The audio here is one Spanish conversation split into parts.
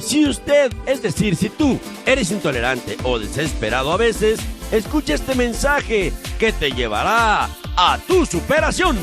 Si usted, es decir, si tú eres intolerante o desesperado a veces, escucha este mensaje que te llevará a tu superación.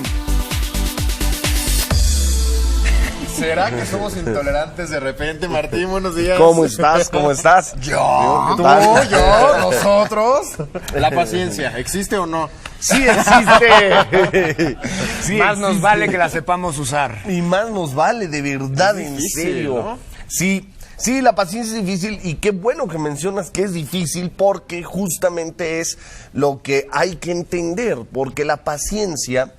¿Será que somos intolerantes de repente, Martín? Buenos días. ¿Cómo estás? ¿Cómo estás? Yo, ¿Qué tú, tal? yo, nosotros. La paciencia, ¿existe o no? Sí existe. Sí Más nos existe. vale que la sepamos usar. Y más nos vale, de verdad, Es en difícil, serio. ¿no? Sí, sí, la paciencia es difícil y qué bueno que mencionas que es difícil porque justamente es lo que hay que entender, porque la paciencia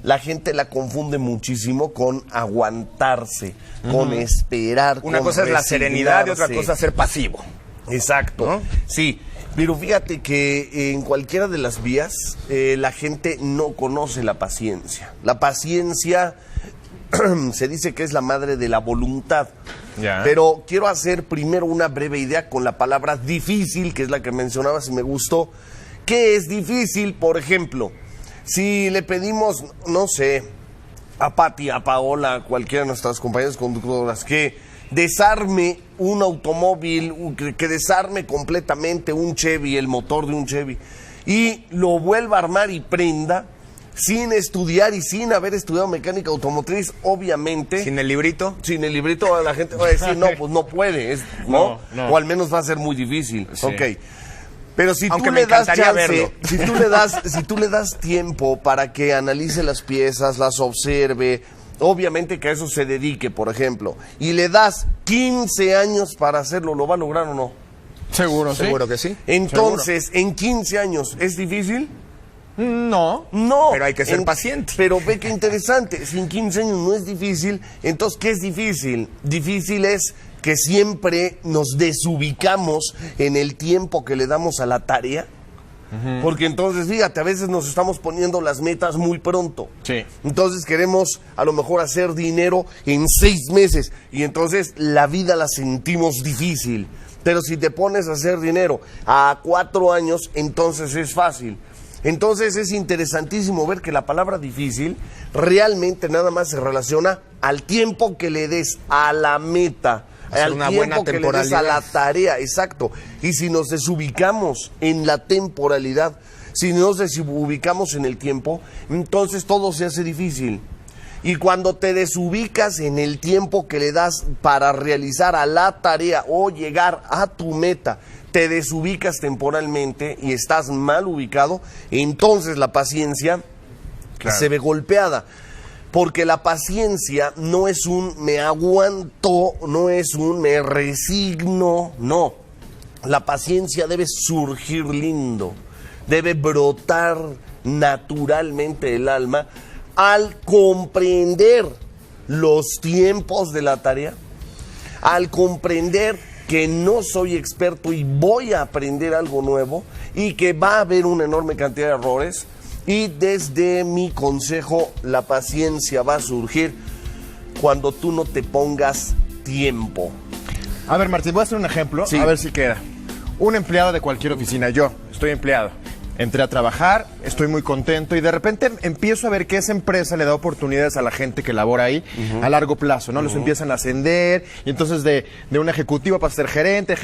la gente la confunde muchísimo con aguantarse, con esperar. Una con cosa es la serenidad y otra resignarse. cosa es ser pasivo. Exacto, ¿no? Sí, pero fíjate que en cualquiera de las vías la gente no conoce la paciencia. La paciencia se dice que es la madre de la voluntad. Ya. Pero quiero hacer primero una breve idea con la palabra difícil, que es la que mencionabas y me gustó. ¿Qué es difícil? Por ejemplo, si le pedimos, no sé, a Pati, a Paola, a cualquiera de nuestras compañeras conductoras, que desarme un automóvil, que desarme completamente un Chevy, el motor de un Chevy, y lo vuelva a armar y prenda, sin estudiar y sin haber estudiado mecánica automotriz, obviamente. Sin el librito. Sin el librito, la gente va a decir, no, pues no puede, ¿no? No. O al menos va a ser muy difícil. Sí. Ok. Pero si Aunque tú me le das encantaría chance, verlo. si tú le das tiempo para que analice las piezas, las observe, obviamente que a eso se dedique, por ejemplo, y le das 15 años para hacerlo, ¿lo va a lograr o no? Seguro, sí. Seguro que sí. Entonces, en 15 años, ¿es difícil? No. No. Pero hay que ser paciente. Pero ve qué interesante, si en 15 años no es difícil, entonces, ¿qué es difícil? Difícil es que siempre nos desubicamos en el tiempo que le damos a la tarea. Porque entonces, fíjate, a veces nos estamos poniendo las metas muy pronto. Sí. Entonces queremos a lo mejor hacer dinero en 6 meses y entonces la vida la sentimos difícil. Pero si te pones a hacer dinero a 4 años, entonces es fácil. Entonces es interesantísimo ver que la palabra difícil realmente nada más se relaciona al tiempo que le des a la meta. Hacer Al una tiempo buena que le des a la temporalidad. tarea, exacto. Y si nos desubicamos en la temporalidad, si nos desubicamos en el tiempo, entonces todo se hace difícil. Y cuando te desubicas en el tiempo que le das para realizar a la tarea o llegar a tu meta, te desubicas temporalmente y estás mal ubicado, entonces la paciencia se ve golpeada. Porque la paciencia no es un me aguanto, no es un me resigno, no. La paciencia debe surgir lindo, debe brotar naturalmente del alma al comprender los tiempos de la tarea, al comprender que no soy experto y voy a aprender algo nuevo y que va a haber una enorme cantidad de errores. Y desde mi consejo, la paciencia va a surgir cuando tú no te pongas tiempo. A ver, Martín, voy a hacer un ejemplo, Sí. a ver si queda. Un empleado de cualquier oficina, yo estoy empleado. Entré a trabajar, estoy muy contento y de repente empiezo a ver que esa empresa le da oportunidades a la gente que labora ahí a largo plazo, ¿no? Los empiezan a ascender y entonces de un ejecutivo para ser gerente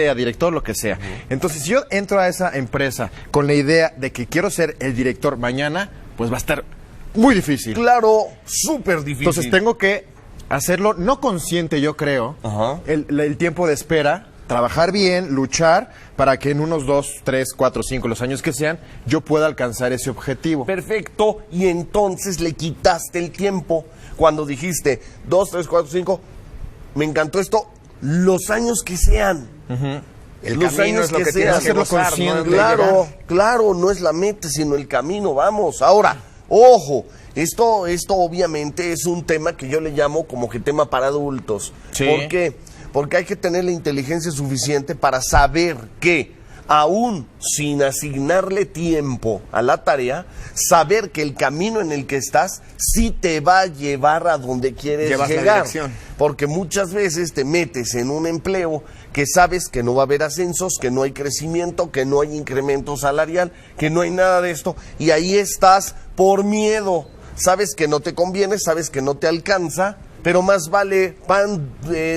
a director, lo que sea. Entonces, si yo entro a esa empresa con la idea de que quiero ser el director mañana, pues va a estar muy difícil. Claro, súper difícil. Entonces tengo que hacerlo no consciente, yo creo, Ajá. el tiempo de espera, trabajar bien, luchar para que en unos 2, 3, 4, 5, los años que sean, yo pueda alcanzar ese objetivo. Perfecto, y entonces le quitaste el tiempo cuando dijiste 2, 3, 4, 5, me encantó esto, los años que sean. El Los camino años es lo que que tienes sean. que Hacerlo gozar, ¿no? consciente. De Claro, llegar. claro, no es la meta, sino el camino, vamos. Ahora, ojo, esto obviamente es un tema que yo le llamo como que tema para adultos. Sí. ¿Por qué? Porque hay que tener la inteligencia suficiente para saber que, aún sin asignarle tiempo a la tarea, saber que el camino en el que estás sí te va a llevar a donde quieres Llevas la llegar. dirección. Porque muchas veces te metes en un empleo que sabes que no va a haber ascensos, que no hay crecimiento, que no hay incremento salarial, que no hay nada de esto, y ahí estás por miedo. Sabes que no te conviene, sabes que no te alcanza, pero más vale pan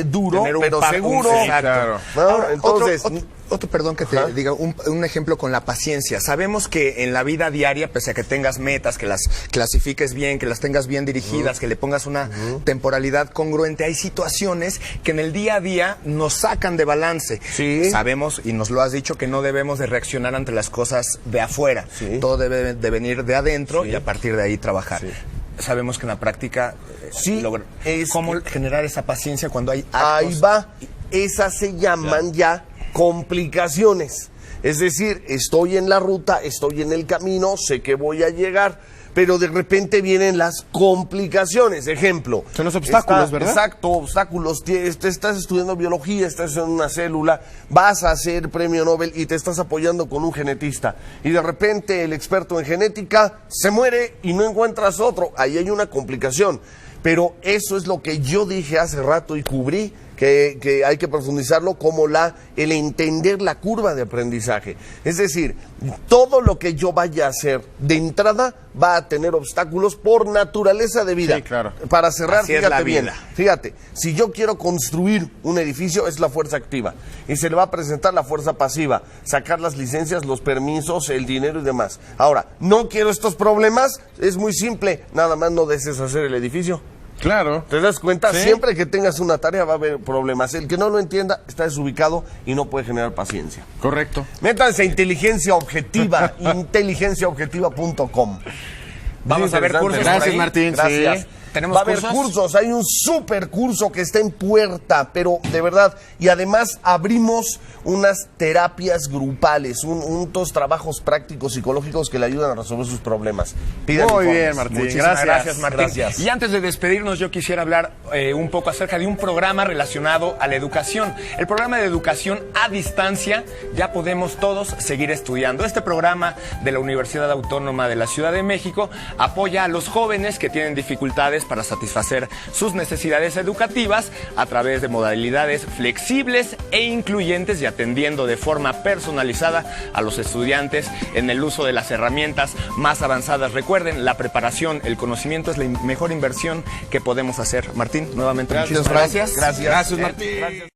duro, Tener un pero pan- seguro. un- exacto. ¿No? Ahora, Entonces, otro, perdón que te Ajá. diga, un ejemplo con la paciencia. Sabemos que en la vida diaria, pese a que tengas metas, que las clasifiques bien, que las tengas bien dirigidas, que le pongas una temporalidad congruente, hay situaciones que en el día a día nos sacan de balance. Sí. Sabemos, y nos lo has dicho, que no debemos de reaccionar ante las cosas de afuera. Sí. Todo debe de venir de adentro Sí. y a partir de ahí trabajar. Sí. Sabemos que en la práctica, Sí, ¿cómo generar esa paciencia cuando hay ahí actos? va. Esas se llaman ya complicaciones. Es decir, estoy en la ruta, estoy en el camino, sé que voy a llegar, pero de repente vienen las complicaciones. Ejemplo. Son los obstáculos, ¿verdad? Exacto, obstáculos. Estás estudiando biología, estás en una célula, vas a hacer premio Nobel y te estás apoyando con un genetista. Y de repente el experto en genética se muere y no encuentras otro. Ahí hay una complicación. Pero eso es lo que yo dije hace rato y cubrí, que hay que profundizarlo como el entender la curva de aprendizaje. Es decir, todo lo que yo vaya a hacer de entrada va a tener obstáculos por naturaleza de vida. Sí, claro. Para cerrar, Así es la fíjate bien, vida. fíjate, si yo quiero construir un edificio es la fuerza activa y se le va a presentar la fuerza pasiva, sacar las licencias, los permisos, el dinero y demás. Ahora, no quiero estos problemas, es muy simple, nada más no desees hacer el edificio. Claro. ¿Te das cuenta? Sí. Siempre que tengas una tarea va a haber problemas. El que no lo entienda está desubicado y no puede generar paciencia. Correcto. Métanse a Inteligencia Objetiva, inteligenciaobjetiva.com. Vamos a ver cursos por Gracias, ahí. Martín. Gracias. Sí. ¿Tenemos Va a haber cursos? cursos, hay un super curso que está en puerta, pero de verdad, y además abrimos unas terapias grupales, unos trabajos prácticos psicológicos que le ayudan a resolver sus problemas. Pidan Muy informes. bien, Martín. Muchísimas gracias, Martín. Gracias. Y antes de despedirnos, yo quisiera hablar un poco acerca de un programa relacionado a la educación. El programa de educación a distancia, ya podemos todos seguir estudiando. Este programa de la Universidad Autónoma de la Ciudad de México apoya a los jóvenes que tienen dificultades para satisfacer sus necesidades educativas a través de modalidades flexibles e incluyentes y atendiendo de forma personalizada a los estudiantes en el uso de las herramientas más avanzadas. Recuerden, la preparación, el conocimiento es la mejor inversión que podemos hacer. Martín, nuevamente muchísimas gracias. Gracias. Gracias, Martín.